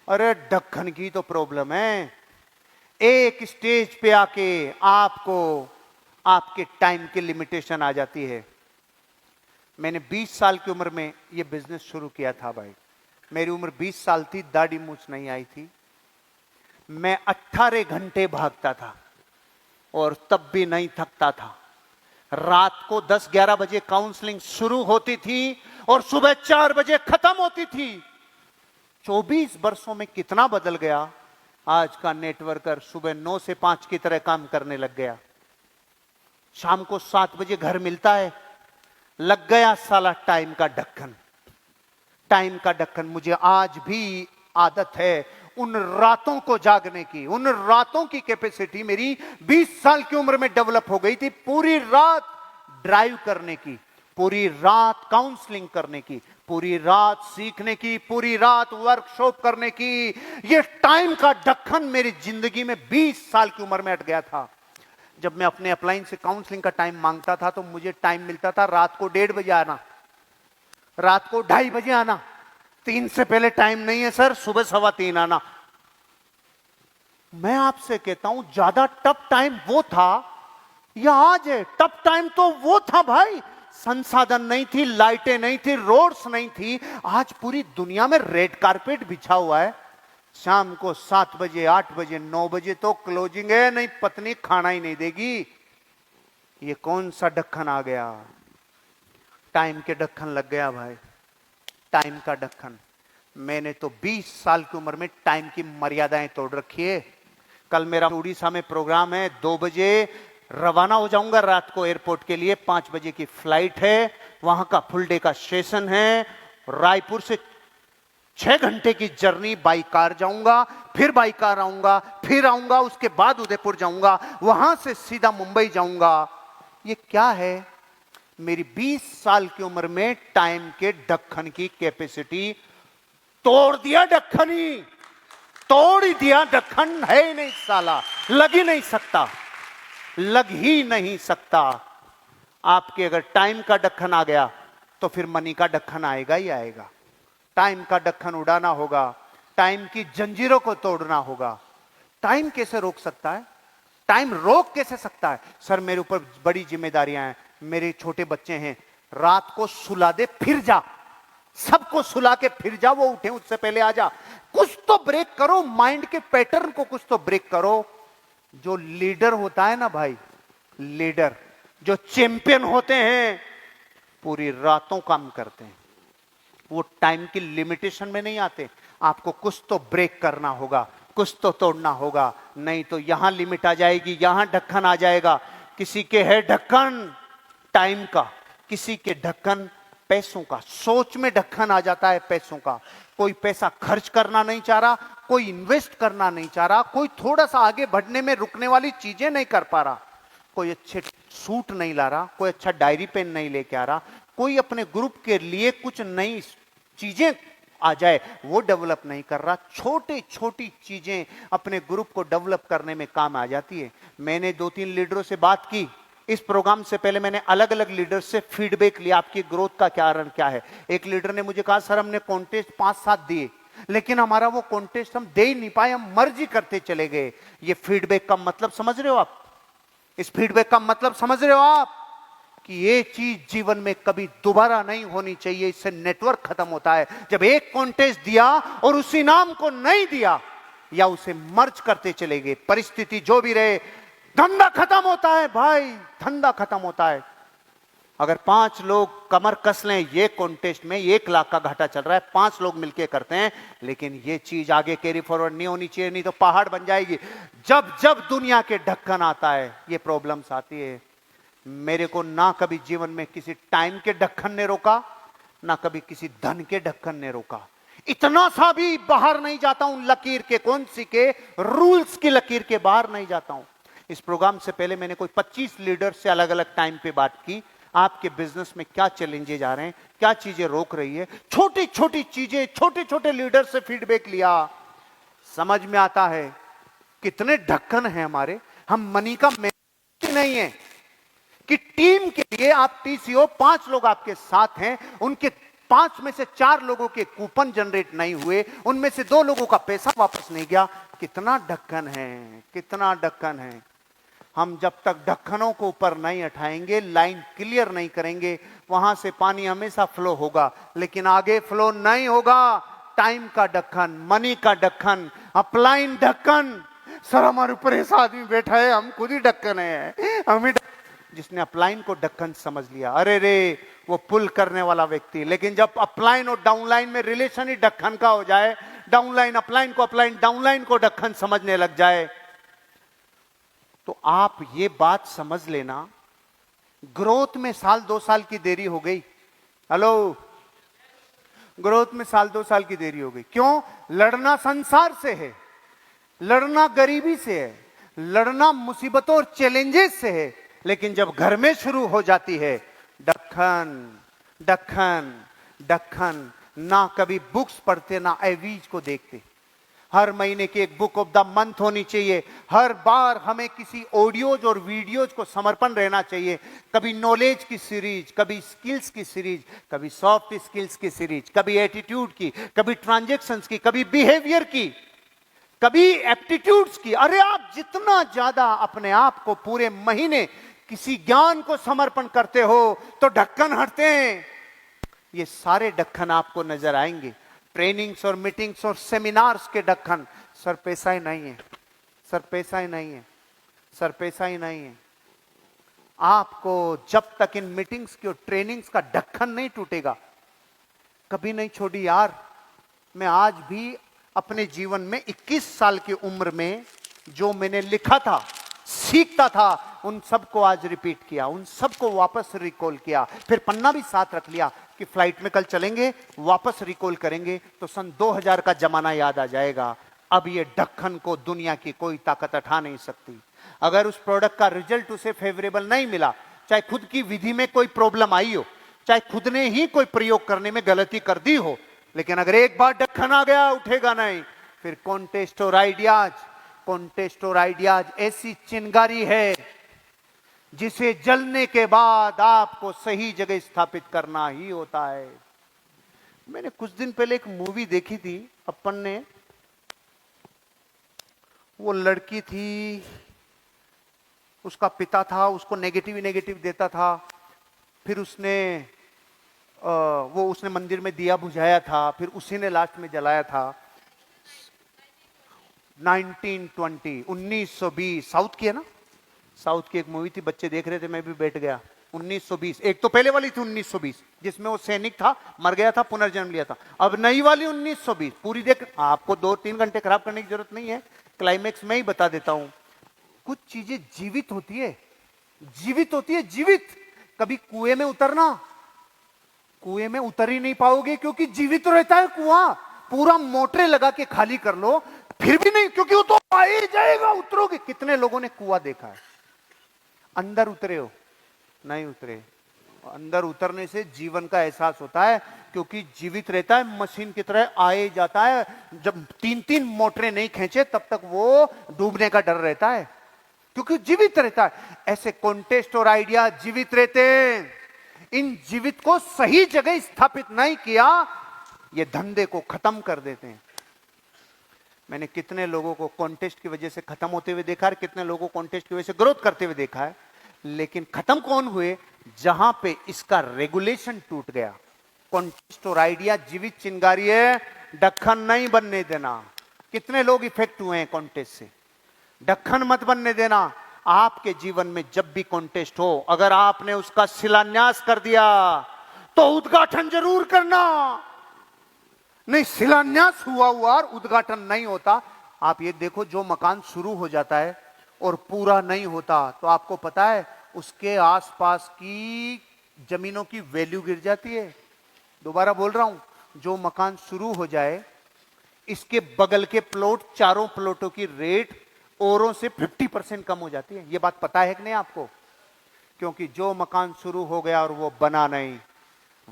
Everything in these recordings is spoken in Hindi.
अरे ढक्कन की तो प्रॉब्लम है। एक स्टेज पे आके आपको आपके टाइम की लिमिटेशन आ जाती है। मैंने 20 साल की उम्र में यह बिजनेस शुरू किया था भाई। मेरी उम्र 20 साल थी, दाढ़ी मूछ नहीं आई थी। मैं 18 घंटे भागता था और तब भी नहीं थकता था। रात को 10-11 बजे काउंसलिंग शुरू होती थी और सुबह 4 बजे खत्म होती थी। 24 वर्षों में कितना बदल गया। आज का नेटवर्कर सुबह 9 से 5 की तरह काम करने लग गया, शाम को 7 बजे घर मिलता है। लग गया साला टाइम का ढक्कन। टाइम का ढक्कन। मुझे आज भी आदत है उन रातों को जागने की। उन रातों की कैपेसिटी मेरी 20 साल की उम्र में डेवलप हो गई थी। पूरी रात ड्राइव करने की, पूरी रात काउंसलिंग करने की, पूरी रात सीखने की, पूरी रात वर्कशॉप करने की। यह टाइम का ढक्कन मेरी जिंदगी में 20 साल की उम्र में अट गया था। जब मैं अपने अपलाइन से काउंसलिंग का टाइम मांगता था तो मुझे टाइम मिलता था रात को 1:30 बजे आना, रात को 2:30 बजे आना। 3 से पहले टाइम नहीं है सर, सुबह 3:15 आना। मैं आपसे कहता हूं ज्यादा टफ टाइम वो था या आज है? टफ टाइम तो वो था भाई। संसाधन नहीं थी, लाइटें नहीं थी, रोड्स नहीं थी। आज पूरी दुनिया में रेड कारपेट बिछा हुआ है। शाम को 7 बजे, 8 बजे, 9 बजे तो क्लोजिंग है, नहीं पत्नी खाना ही नहीं देगी। ये कौन सा ढक्कन आ गया? टाइम के ढक्कन लग गया भाई, टाइम का ढक्कन। मैंने तो 20 साल की उम्र में टाइम की मर्यादाएं तोड़ रखी है। कल मेरा उड़ीसा में प्रोग्राम है, 2 बजे रवाना हो जाऊंगा रात को एयरपोर्ट के लिए। 5 बजे की फ्लाइट है, वहां का फुल डे का सेशन है। रायपुर से 6 घंटे की जर्नी बाई कार जाऊंगा, फिर बाई कार आऊंगा, फिर आऊंगा, उसके बाद उदयपुर जाऊंगा, वहां से सीधा मुंबई जाऊंगा। ये क्या है? मेरी 20 साल की उम्र में टाइम के ढक्कन की कैपेसिटी तोड़ दिया। ढक्कन ही तोड़ ही दिया। ढक्कन है ही नहीं साला, लग ही नहीं सकता, लग ही नहीं सकता। आपके अगर टाइम का ढक्कन आ गया तो फिर मनी का ढक्कन आएगा ही आएगा। टाइम का ढक्कन उड़ाना होगा, टाइम की जंजीरों को तोड़ना होगा। टाइम कैसे रोक सकता है? टाइम रोक कैसे सकता है? सर मेरे ऊपर बड़ी जिम्मेदारियां हैं, मेरे छोटे बच्चे हैं। रात को सुला दे फिर जा, सबको सुला के फिर जा, वो उठे उससे पहले आ जा। कुछ तो ब्रेक करो, माइंड के पैटर्न को कुछ तो ब्रेक करो। जो लीडर होता है ना भाई, लीडर जो चैंपियन होते हैं, पूरी रातों काम करते हैं। वो टाइम की लिमिटेशन में नहीं आते। आपको कुछ तो ब्रेक करना होगा, कुछ तो तोड़ना होगा, नहीं तो यहां लिमिट आ जाएगी, यहां ढक्कन आ जाएगा। किसी के है ढक्कन टाइम का, किसी के ढक्कन पैसों का। सोच में ढक्कन आ जाता है पैसों का। कोई पैसा खर्च करना नहीं चाह रहा, कोई इन्वेस्ट करना नहीं चाह रहा, कोई थोड़ा सा आगे बढ़ने में रुकने वाली चीजें नहीं कर पा रहा, कोई अच्छे सूट नहीं ला रहा, कोई अच्छा डायरी पेन नहीं लेके आ रहा, कोई अपने ग्रुप के लिए कुछ नई चीजें आ जाए वो डेवलप नहीं कर रहा। छोटी छोटी चीजें अपने ग्रुप को डेवलप करने में काम आ जाती है। मैंने 2-3 लीडरों से बात की इस प्रोग्राम से पहले। मैंने अलग अलग लीडर से फीडबैक लिया, आपकी ग्रोथ का कारण क्या है। एक लीडर ने मुझे कहा सर हमने कॉन्टेस्ट 5-7 दिए, लेकिन हमारा वो कॉन्टेस्ट हम दे ही नहीं पाए, हम मर्जी करते चले गए। ये फीडबैक का मतलब समझ रहे हो आप? इस फीडबैक का मतलब समझ रहे हो आप? कि ये चीज जीवन में कभी दोबारा नहीं होनी चाहिए। इससे नेटवर्क खत्म होता है। जब एक कॉन्टेस्ट दिया और उस इनाम को नहीं दिया या उसे मर्ज करते चले गए, परिस्थिति जो भी रहे, धंधा खत्म होता है भाई, धंधा खत्म होता है। अगर 5 लोग कमर कस लें, ये कॉन्टेस्ट में 1 लाख का घाटा चल रहा है, 5 लोग मिलकर करते हैं, लेकिन ये चीज आगे कैरी फॉरवर्ड नहीं होनी चाहिए, नहीं तो पहाड़ बन जाएगी। जब जब दुनिया के ढक्कन आता है ये प्रॉब्लम्स आती है। मेरे को ना कभी जीवन में किसी टाइम के ढक्कन ने रोका, ना कभी किसी धन के ढक्कन ने रोका। इतना सा भी बाहर नहीं जाता हूं लकीर के, कौन सी के, रूल्स की लकीर के बाहर नहीं जाता हूं। इस प्रोग्राम से पहले मैंने कोई 25 लीडर से अलग अलग टाइम पे बात की। आपके बिजनेस में क्या चैलेंजेस आ रहे हैं, क्या चीजें रोक रही है, छोटी छोटी चीजें, छोटे छोटे लीडर से फीडबैक लिया। समझ में आता है कितने ढक्कन हैं हमारे। हम मनी का नहीं है कि टीम के लिए आप टीसीओ 5 लोग आपके साथ हैं, उनके 5 में से 4 लोगों के कूपन जनरेट नहीं हुए, उनमें से 2 लोगों का पैसा वापस नहीं गया। कितना ढक्कन है, कितना ढक्कन है। हम जब तक ढक्कनों को ऊपर नहीं उठाएंगे, लाइन क्लियर नहीं करेंगे, वहां से पानी हमेशा फ्लो होगा, लेकिन आगे फ्लो नहीं होगा। टाइम का ढक्कन, मनी का ढक्कन, अपलाइन ढक्कन। सर हमारे ऊपर ऐसा आदमी बैठा है, हम खुद ही ढक्कन है, हम ही जिसने अपलाइन को ढक्कन समझ लिया, अरे रे वो पुल करने वाला व्यक्ति। लेकिन जब अपलाइन और डाउनलाइन में रिलेशन ही ढक्कन का हो जाए, डाउनलाइन अपलाइन को, अपलाइन डाउनलाइन को ढक्कन समझने लग जाए, तो आप ये बात समझ लेना, ग्रोथ में 1-2 साल की देरी हो गई। हेलो, ग्रोथ में 1-2 साल की देरी हो गई। क्यों? लड़ना संसार से है, लड़ना गरीबी से है, लड़ना मुसीबतों और चैलेंजेस से है। लेकिन जब घर में शुरू हो जाती है, ढक्कन ढक्कन ढक्कन। ना कभी बुक्स पढ़ते, ना एवीज को देखते। हर महीने की एक बुक ऑफ द मंथ होनी चाहिए। हर बार हमें किसी ऑडियोज और वीडियोज को समर्पण रहना चाहिए। कभी नॉलेज की सीरीज, कभी स्किल्स की सीरीज, कभी सॉफ्ट स्किल्स की सीरीज, कभी एटीट्यूड की, कभी ट्रांजैक्शंस की, कभी बिहेवियर की, कभी एप्टीट्यूड्स की। अरे आप जितना ज्यादा अपने आप को पूरे महीने किसी ज्ञान को समर्पण करते हो, तो ढक्कन हटते हैं। ये सारे ढक्कन आपको नजर आएंगे। ट्रेनिंग्स और मीटिंग्स और सेमिनार्स के ढक्कन, सर पैसा ही नहीं है, सर पैसा ही नहीं है, सर पैसा ही नहीं है। आपको जब तक इन मीटिंग्स की और ट्रेनिंग्स का ढक्कन नहीं टूटेगा, कभी नहीं छोड़ी यार। मैं आज भी अपने जीवन में 21 साल की उम्र में जो मैंने लिखा था, सीखता था, उन सबको आज रिपीट किया, उन सबको वापस रिकॉल किया। फिर पन्ना भी साथ रख लिया कि फ्लाइट में कल चलेंगे, वापस रिकॉल करेंगे तो सन 2000 का जमाना याद आ जाएगा। अब ये ढक्कन को दुनिया की कोई ताकत उठा नहीं सकती। अगर उस प्रोडक्ट का रिजल्ट उसे फेवरेबल नहीं मिला, चाहे खुद की विधि में कोई प्रॉब्लम आई हो, चाहे खुद ने ही कोई प्रयोग करने में गलती कर दी हो, लेकिन अगर एक बार ढक्कन आ गया, उठेगा नहीं। फिर कॉन्टेस्ट और आइडियाज, कॉन्टेस्ट और आइडियाज ऐसी चिंगारी है जिसे जलने के बाद आपको सही जगह स्थापित करना ही होता है। मैंने कुछ दिन पहले एक मूवी देखी थी अपन ने। वो लड़की थी, उसका पिता था, उसको नेगेटिव ही नेगेटिव देता था। फिर उसने मंदिर में दिया बुझाया था, फिर उसी ने लास्ट में जलाया था। 1920 साउथ की है ना, साउथ की एक मूवी थी, बच्चे देख रहे थे, मैं भी बैठ गया। 1920, एक तो पहले वाली थी 1920 जिसमें वो सैनिक था, मर गया था, पुनर्जन्म लिया था। अब नई वाली 1920 पूरी देख। आपको 2-3 घंटे खराब करने की जरूरत नहीं है, क्लाइमेक्स में ही बता देता हूं। कुछ चीजें जीवित होती है, जीवित होती है, जीवित। कभी कुएं में उतरना, कुएं में उतर ही नहीं पाओगे क्योंकि जीवित रहता है कुआं। पूरा मोटरे लगा के खाली कर लो, फिर भी नहीं, क्योंकि वो तो आ ही जाएगा, उतरोगे। कितने लोगों ने कुआं देखा है? अंदर उतरे हो? नहीं उतरे। अंदर उतरने से जीवन का एहसास होता है, क्योंकि जीवित रहता है, मशीन की तरह आए जाता है। जब 3-3 मोटरें नहीं खींचे तब तक वो डूबने का डर रहता है, क्योंकि जीवित रहता है। ऐसे कॉन्टेस्ट और आइडिया जीवित रहते हैं। इन जीवित को सही जगह स्थापित नहीं किया, ये धंधे को खत्म कर देते हैं। मैंने कितने लोगों को कॉन्टेस्ट की वजह से खत्म होते हुए देखा है, कितने लोगों को कॉन्टेस्ट की वजह से ग्रोथ करते हुए देखा है। लेकिन खत्म कौन हुए? जहां पे इसका रेगुलेशन टूट गया। कॉन्टेस्ट और आइडिया जीवित चिंगारी है, ढक्कन नहीं बनने देना। कितने लोग इफेक्ट हुए हैं कॉन्टेस्ट से? ढक्कन मत बनने देना। आपके जीवन में जब भी कॉन्टेस्ट हो, अगर आपने उसका शिलान्यास कर दिया तो उद्घाटन जरूर करना। नहीं, शिलान्यास हुआ और उद्घाटन नहीं होता। आप ये देखो, जो मकान शुरू हो जाता है और पूरा नहीं होता, तो आपको पता है उसके आसपास की जमीनों की वैल्यू गिर जाती है। दोबारा बोल रहा हूं, जो मकान शुरू हो जाए, इसके बगल के प्लॉट, चारों प्लॉटों की रेट औरों से 50% कम हो जाती है। ये बात पता है कि नहीं आपको? क्योंकि जो मकान शुरू हो गया और वो बना नहीं,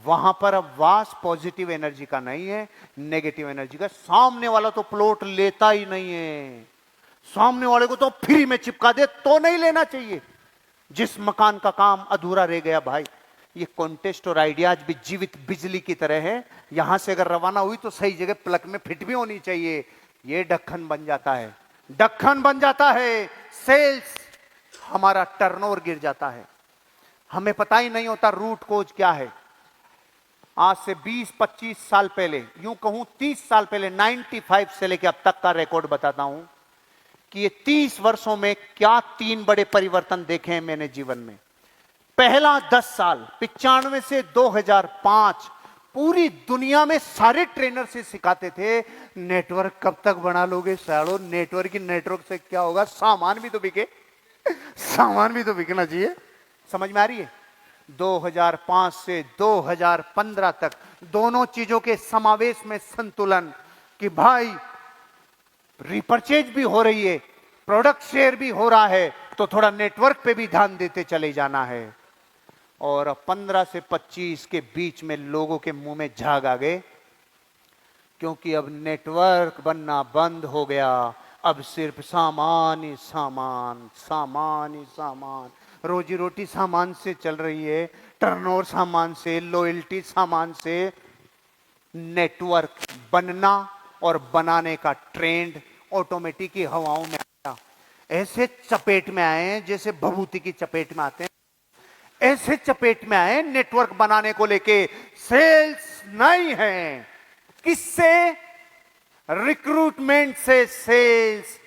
वहां पर अब वास पॉजिटिव एनर्जी का नहीं है, नेगेटिव एनर्जी का। सामने वाला तो प्लॉट लेता ही नहीं है, सामने वाले को तो फ्री में चिपका दे तो नहीं लेना चाहिए। जिस मकान का काम अधूरा रह गया भाई, ये कॉन्टेस्ट और आइडियाज भी जीवित बिजली की तरह है, यहां से अगर रवाना हुई तो सही जगह प्लग में फिट भी होनी चाहिए। ये ढक्कन बन जाता है, ढक्कन बन जाता है, सेल्स, हमारा टर्नओवर गिर जाता है, हमें पता ही नहीं होता रूट कोज क्या है। आज से 20-25 साल पहले, यूं कहूं 30 साल पहले, 95 से लेकर अब तक का रिकॉर्ड बताता हूं कि ये 30 वर्षों में क्या 3 बड़े परिवर्तन देखे हैं मैंने जीवन में। पहला 10 साल 95 से 2005 पूरी दुनिया में सारे ट्रेनर से सिखाते थे नेटवर्क कब तक बना लोगे सालों, नेटवर्क से क्या होगा, सामान भी तो बिके, सामान भी तो बिकना चाहिए। समझ में आ रही है? 2005 से 2015 तक दोनों चीजों के समावेश में संतुलन कि भाई रिपर्चेज भी हो रही है, प्रोडक्ट शेयर भी हो रहा है, तो थोड़ा नेटवर्क पे भी ध्यान देते चले जाना है। और 15 से 25 के बीच में लोगों के मुंह में झाग आ गए, क्योंकि अब नेटवर्क बनना बंद हो गया, अब सिर्फ सामान ही सामान, सामान ही सामान, रोजी रोटी सामान से चल रही है, टर्नओवर सामान से, लॉयल्टी सामान से। नेटवर्क बनना और बनाने का ट्रेंड ऑटोमेटिक की हवाओं में आया, ऐसे चपेट में आए हैं जैसे भभूति की चपेट में आते हैं, ऐसे चपेट में आए नेटवर्क बनाने को लेके। सेल्स नहीं है, किससे? रिक्रूटमेंट से सेल्स।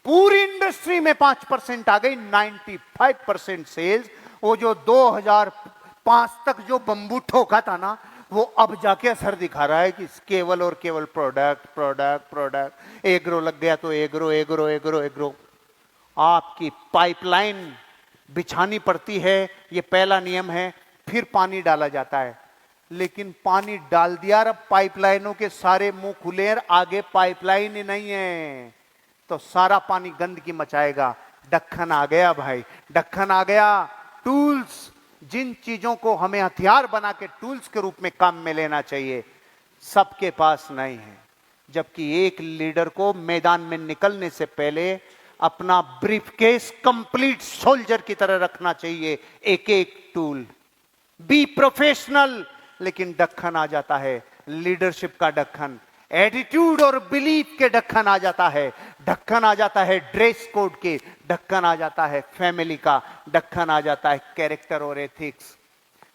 पूरी इंडस्ट्री में 5% आ गई, 95% सेल्स। वो जो 2005 तक जो बंबू ठोका था ना, वो अब जाके असर दिखा रहा है कि केवल और केवल प्रोडक्ट प्रोडक्ट प्रोडक्ट। एग्रो लग गया तो एग्रो एग्रो एग्रो एग्रो। आपकी पाइपलाइन बिछानी पड़ती है, ये पहला नियम है, फिर पानी डाला जाता है। लेकिन पानी डाल दिया, अब पाइपलाइनों के सारे मुंह खुले हैं, आगे पाइपलाइन ही नहीं है, तो सारा पानी गंदगी मचाएगा। ढक्कन आ गया भाई, ढक्कन आ गया। टूल्स, जिन चीजों को हमें हथियार बना के टूल्स के रूप में काम में लेना चाहिए, सबके पास नहीं है। जबकि एक लीडर को मैदान में निकलने से पहले अपना ब्रीफकेस कंप्लीट सोल्जर की तरह रखना चाहिए, एक एक टूल। Be professional. लेकिन ढक्कन आ जाता है लीडरशिप का ढक्कन, एटीट्यूड और बिलीफ के ढक्कन आ जाता है, ढक्कन आ जाता है ड्रेस कोड के, ढक्कन आ जाता है फैमिली का, ढक्कन आ जाता है कैरेक्टर और एथिक्स।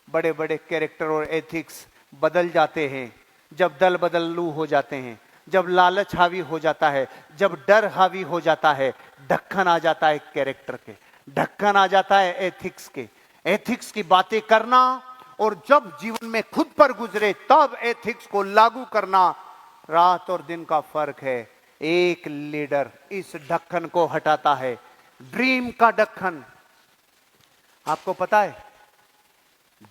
बड़े बड़े कैरेक्टर और एथिक्स बदल जाते हैं जब दल बदलू हो जाते हैं, जब लालच हावी हो जाता है, जब डर हावी हो जाता है। ढक्कन आ जाता है कैरेक्टर के, ढक्कन आ जाता है एथिक्स के। एथिक्स की बातें करना और जब जीवन में खुद पर गुजरे तब एथिक्स को लागू करना, रात और दिन का फर्क है। एक लीडर इस ढक्कन को हटाता है, ड्रीम का ढक्कन। आपको पता है,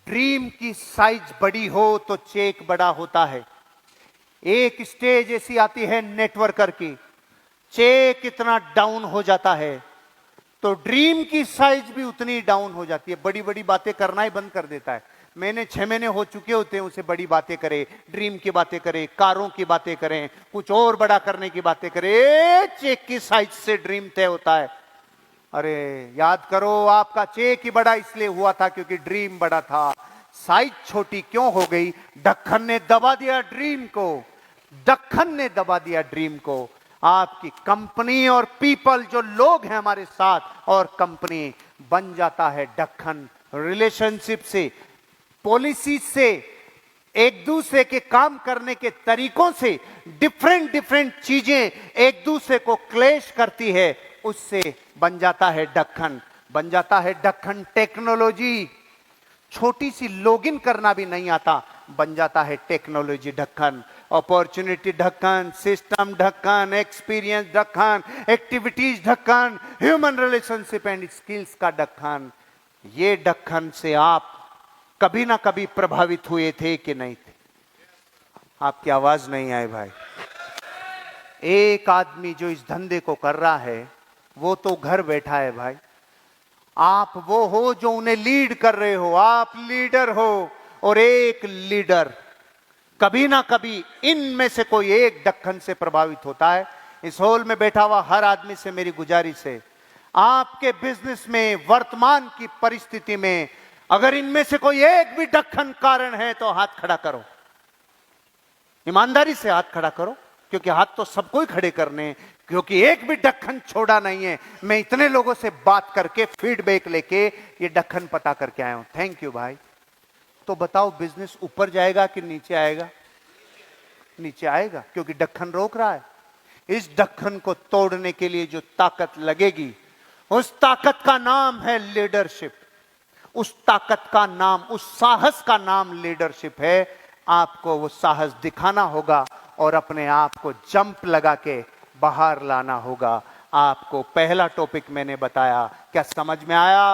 ड्रीम की साइज बड़ी हो तो चेक बड़ा होता है। एक स्टेज ऐसी आती है नेटवर्कर की, चेक इतना डाउन हो जाता है तो ड्रीम की साइज भी उतनी डाउन हो जाती है। बड़ी बड़ी बातें करना ही बंद कर देता है। मैंने 6 महीने हो चुके होते हैं उसे बड़ी बातें करे, ड्रीम की बातें करे, कारों की बातें करें, कुछ और बड़ा करने की बातें करे, चेक की साइज से ड्रीम तय होता है। अरे याद करो, आपका चेक ही बड़ा इसलिए हुआ था क्योंकि ड्रीम बड़ा था। साइज छोटी क्यों हो गई? ढक्कन ने दबा दिया ड्रीम को, ढक्कन ने दबा दिया ड्रीम को। आपकी कंपनी और पीपल, जो लोग हैं हमारे साथ, और कंपनी बन जाता है ढक्कन। रिलेशनशिप से, पॉलिसी से, एक दूसरे के काम करने के तरीकों से, डिफरेंट डिफरेंट चीजें एक दूसरे को क्लेश करती है, उससे बन जाता है ढक्कन। बन जाता है ढक्कन। टेक्नोलॉजी, छोटी सी लॉगिन करना भी नहीं आता, बन जाता है टेक्नोलॉजी ढक्कन। अपॉर्चुनिटी ढक्कन, सिस्टम ढक्कन, एक्सपीरियंस ढक्कन, एक्टिविटीज ढक्कन, ह्यूमन रिलेशनशिप एंड स्किल्स का ढक्कन। ये ढक्कन से आप कभी ना कभी प्रभावित हुए थे कि नहीं थे? आपकी आवाज नहीं आई भाई। एक आदमी जो इस धंधे को कर रहा है वो तो घर बैठा है भाई। आप वो हो जो उन्हें लीड कर रहे हो, आप लीडर हो। और एक लीडर कभी ना कभी इनमें से कोई एक ढक्कन से प्रभावित होता है। इस हॉल में बैठा हुआ हर आदमी से मेरी गुजारिश है, आपके बिजनेस में, वर्तमान की परिस्थिति में अगर इनमें से कोई एक भी दक्खन कारण है तो हाथ खड़ा करो, ईमानदारी से हाथ खड़ा करो, क्योंकि हाथ तो सबको ही खड़े करने, क्योंकि एक भी दक्खन छोड़ा नहीं है। मैं इतने लोगों से बात करके फीडबैक लेके ये दक्खन पता करके आया हूं। थैंक यू भाई। तो बताओ बिजनेस ऊपर जाएगा कि नीचे आएगा? नीचे आएगा, क्योंकि दक्खन रोक रहा है। इस दक्खन को तोड़ने के लिए जो ताकत लगेगी, उस ताकत का नाम है लीडरशिप। उस ताकत का नाम, उस साहस का नाम लीडरशिप है। आपको वो साहस दिखाना होगा और अपने आप को जंप लगा के बाहर लाना होगा। आपको पहला टॉपिक मैंने बताया, क्या समझ में आया?